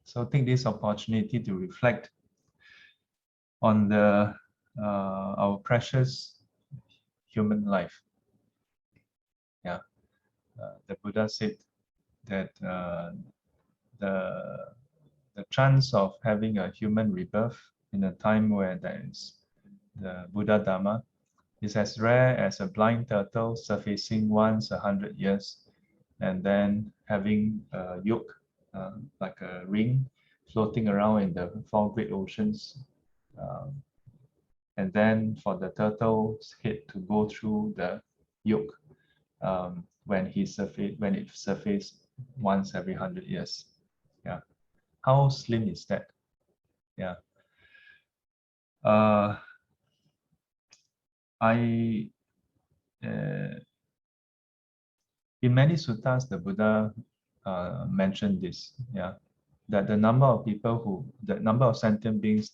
So take this opportunity to reflect on the our precious human life. Yeah, the Buddha said that the chance of having a human rebirth in a time where there is the Buddha Dharma is as rare as a blind turtle surfacing once 100 years and then having a yolk, like a ring, floating around in the four great oceans. And then for the turtle's head to go through the yolk when it surfaced once every 100 years. Yeah, how slim is that? Yeah. In many suttas, the Buddha mentioned this. Yeah, that the number of sentient beings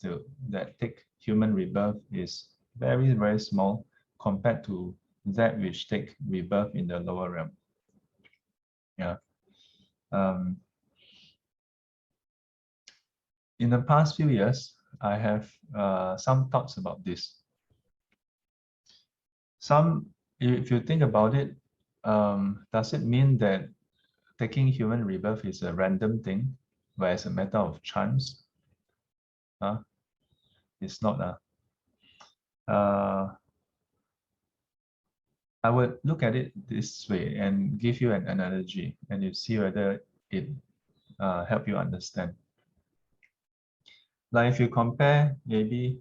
that take human rebirth is very, very small compared to that which take rebirth in the lower realm. Yeah. In the past few years, I have some thoughts about this. If you think about it, does it mean that taking human rebirth is a random thing, where it's a matter of chance? It's not. I would look at it this way and give you an analogy, and you see whether it help you understand. Like if you compare maybe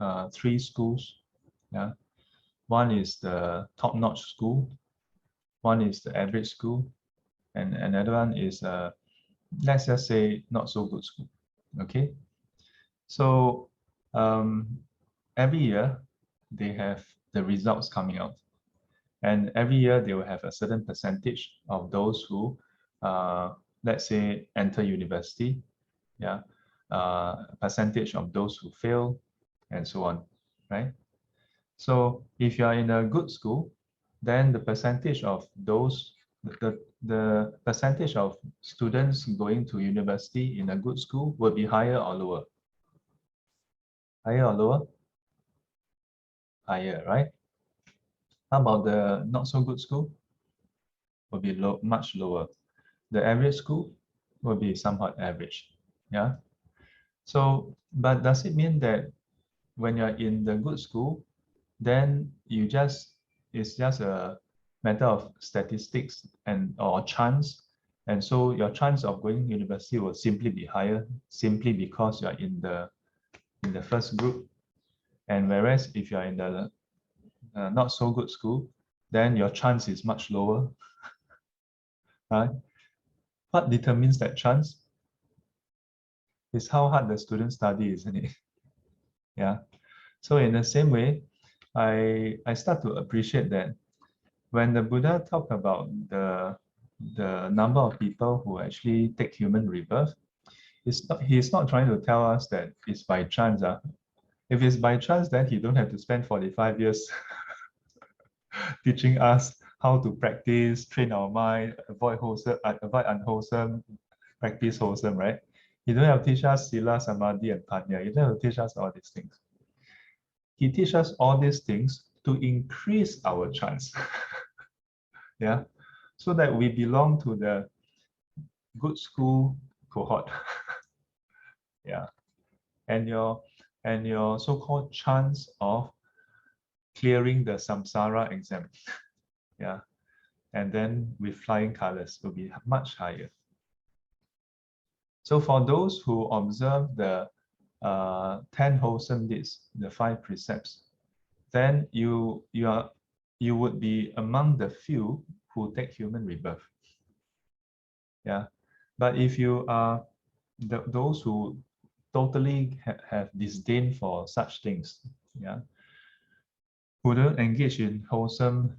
3 schools, yeah, one is the top-notch school, one is the average school, and another one is let's just say not so good school. Okay, so every year they have the results coming out, and every year they will have a certain percentage of those who let's say enter university, yeah, percentage of those who fail, and so on, right? So if you are in a good school, then the percentage of the percentage of students going to university in a good school will be higher or lower? Higher or lower? Higher, right? How about the not so good school? Will be much lower. The average school will be somewhat average. Yeah. So, but does it mean that when you're in the good school, then it's just a matter of statistics or chance, and so your chance of going to university will simply be higher simply because you're in the first group, and whereas if you're in the not so good school, then your chance is much lower, right? What determines that chance is how hard the student study, isn't it? Yeah. So in the same way, I start to appreciate that when the Buddha talked about the number of people who actually take human rebirth, he's not trying to tell us that it's by chance. If it's by chance, then he don't have to spend 45 years teaching us how to practice, train our mind, avoid unwholesome, practice wholesome, right? He don't have to teach us Sila, Samadhi, and Panya. He don't have to teach us all these things. He teaches us all these things to increase our chance. Yeah, so that we belong to the good school cohort. Yeah, and your so-called chance of clearing the samsara exam, yeah, and then with flying colors will be much higher. So for those who observe the 10 wholesome deeds, the 5 precepts, then you would be among the few who take human rebirth. Yeah, but if you are those who totally have disdain for such things, yeah, who don't engage in wholesome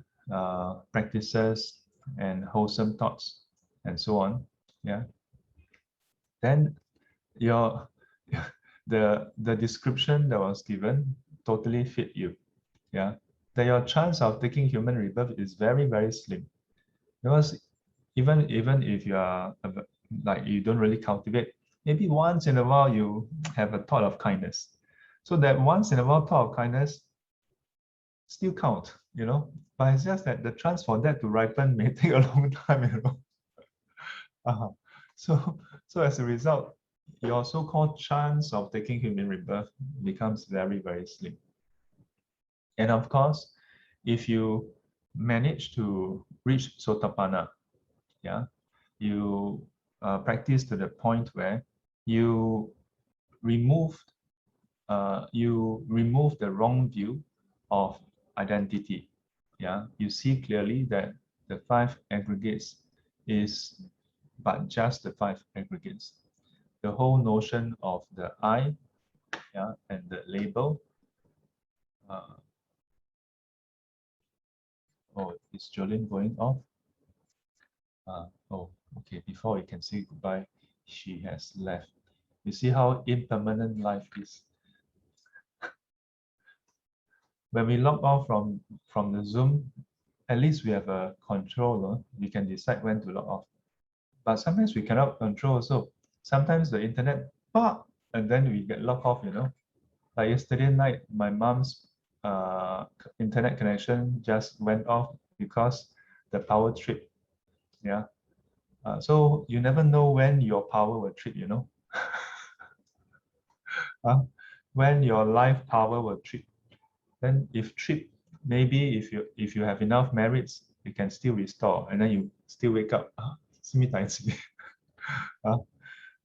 practices and wholesome thoughts and so on, yeah, then your the description that was given totally fit you, yeah, that your chance of taking human rebirth is very, very slim, because even if you are like you don't really cultivate maybe once in a while you have a thought of kindness. So that once in a while thought of kindness still count, you know. But it's just that the chance for that to ripen may take a long time, you know. Uh-huh. So as a result, your so-called chance of taking human rebirth becomes very, very slim. And of course, if you manage to reach Sotapanna, yeah, you practice to the point where you remove the wrong view of identity. Yeah, you see clearly that the five aggregates is but just the five aggregates. The whole notion of the I, yeah, and the label. Oh, is Jolene going off? Oh, okay. Before we can say goodbye, she has left. You see how impermanent life is. When we log off from the Zoom, at least we have a control. We can decide when to log off. But sometimes we cannot control also. Sometimes the internet, and then we get locked off, you know. Like yesterday night, my mom's internet connection just went off because the power trip. Yeah. So you never know when your power will trip, you know. When your life power will trip. Then if trip, maybe if you have enough merits, you can still restore, and then you still wake up.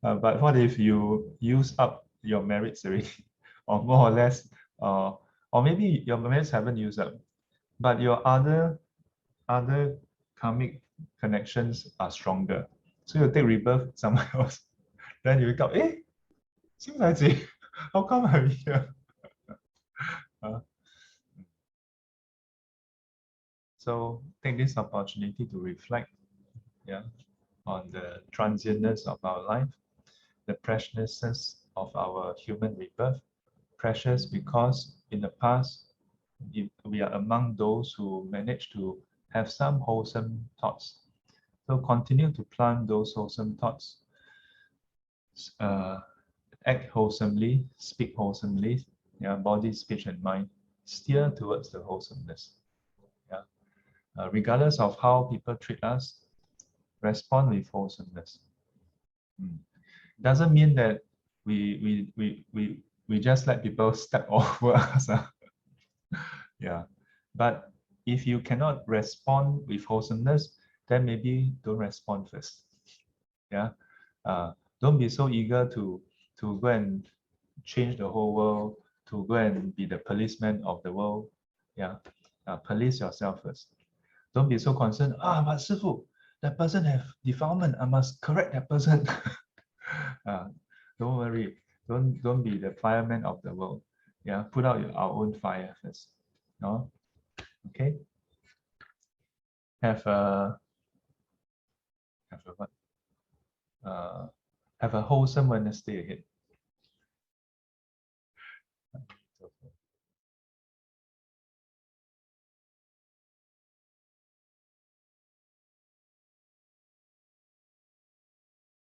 But what if you use up your merits already, or more or less, or maybe your merits haven't used up, but your other karmic connections are stronger. So you take rebirth somewhere else. Then you wake up, how come I'm here? So take this opportunity to reflect, yeah, on the transientness of our life, the preciousness of our human rebirth. Precious because in the past, we are among those who managed to have some wholesome thoughts. So continue to plant those wholesome thoughts, act wholesomely, speak wholesomely, yeah, body, speech, and mind, steer towards the wholesomeness. Yeah. Regardless of how people treat us, respond with wholesomeness. Doesn't mean that we just let people step over us. Yeah. But if you cannot respond with wholesomeness, then maybe don't respond first. Yeah. Don't be so eager to go and change the whole world, to go and be the policeman of the world. Yeah. Police yourself first. Don't be so concerned. But Sifu, that person have defilement. I must correct that person. Don't worry. Don't be the fireman of the world. Yeah. Put out our own fire first. No. Okay. Have a what? Have a wholesome Wednesday ahead.